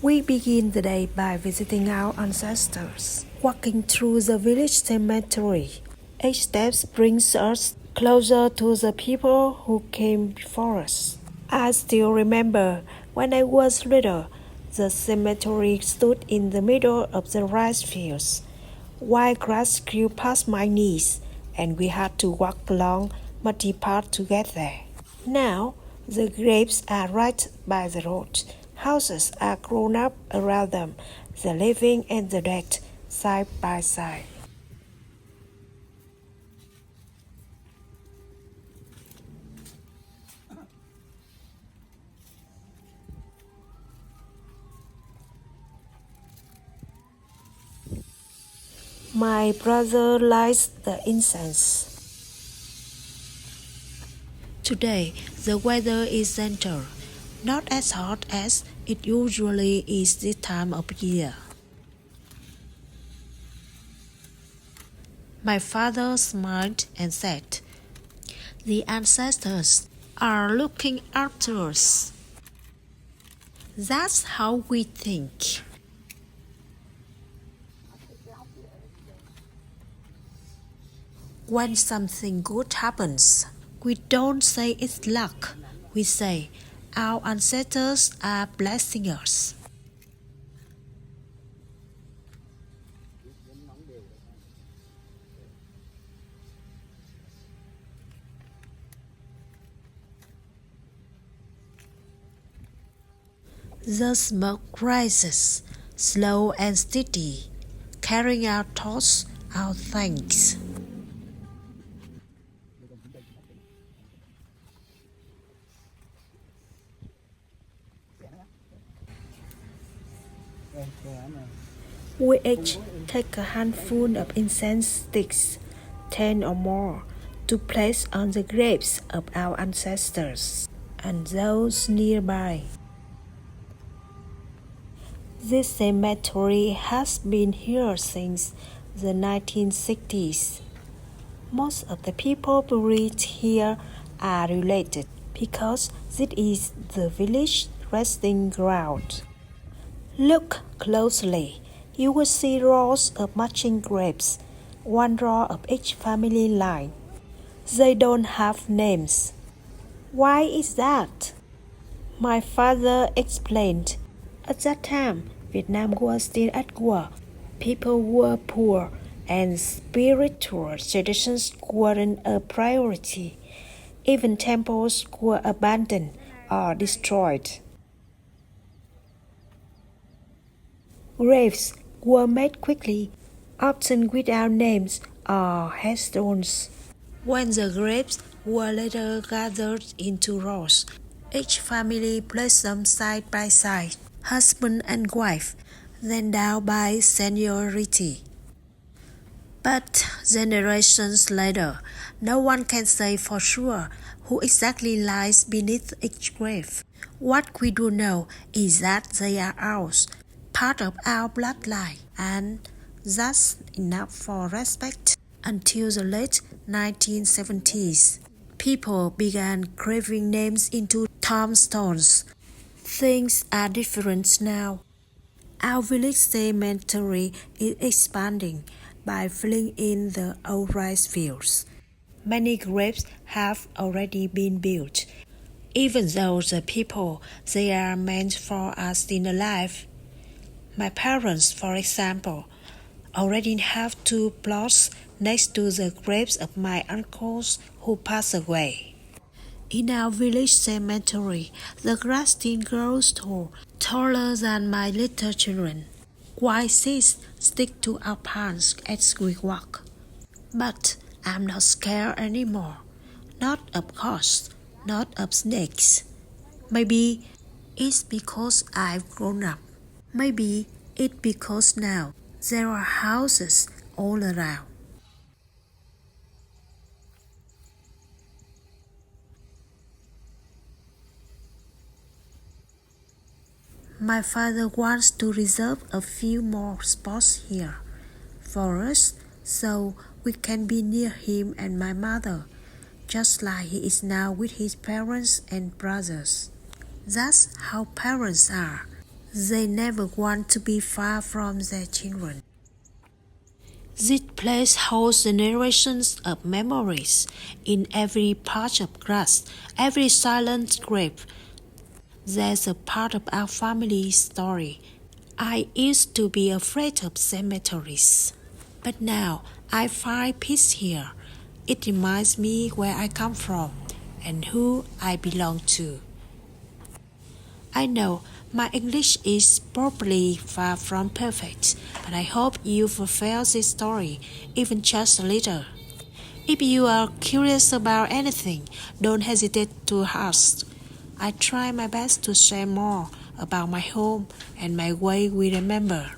We begin the day by visiting our ancestors, walking through the village cemetery. Each step brings us closer to the people who came before us. I still remember when I was little, the cemetery stood in the middle of the rice fields. Wild grass grew past my knees, and we had to walk along muddy paths to get there. Now, the graves are right by the road. Houses are grown up around them, the living and the dead, side by side. My brother lights the incense. Today, the weather is gentle, not as hot as it usually is this time of year. My father smiled and said, "The ancestors are looking after us." That's how we think. When something good happens, we don't say it's luck. We say, our ancestors are blessing us. The smoke rises, slow and steady, carrying our thoughts, our thanks. We each take a handful of incense sticks, 10 or more, to place on the graves of our ancestors and those nearby. This cemetery has been here since the 1960s. Most of the people buried here are related because this is the village resting ground. Look closely. You will see rows of matching graves, one row of each family line. They don't have names. Why is that? My father explained. At that time, Vietnam was still at war. People were poor, and spiritual traditions weren't a priority. Even temples were abandoned or destroyed. Graves were made quickly, often without names or headstones. When the graves were later gathered into rows, each family placed them side by side, husband and wife, then down by seniority. But generations later, no one can say for sure who exactly lies beneath each grave. What we do know is that they are ours, part of our bloodline, and that's enough for respect. Until the late 1970s, people began carving names into tombstones. Things are different now. Our village cemetery is expanding by filling in the old rice fields. Many graves have already been built, even though the people they are meant for are still alive. My parents, for example, already have 2 plots next to the graves of my uncles who passed away. In our village cemetery, the grass still grows tall, taller than my little children. White seeds stick to our palms as we walk. But I'm not scared anymore. Not of ghosts, not of snakes. Maybe it's because I've grown up. Maybe it's because now there are houses all around. My father wants to reserve a few more spots here for us so we can be near him and my mother, just like he is now with his parents and brothers. That's how parents are. They never want to be far from their children. This place holds generations of memories. In every patch of grass, every silent grave, there's a part of our family story. I used to be afraid of cemeteries, but now I find peace here. It reminds me where I come from and who I belong to. I know my English is probably far from perfect, but I hope you fulfill this story, even just a little. If you are curious about anything, don't hesitate to ask. I try my best to share more about my home and my way we remember.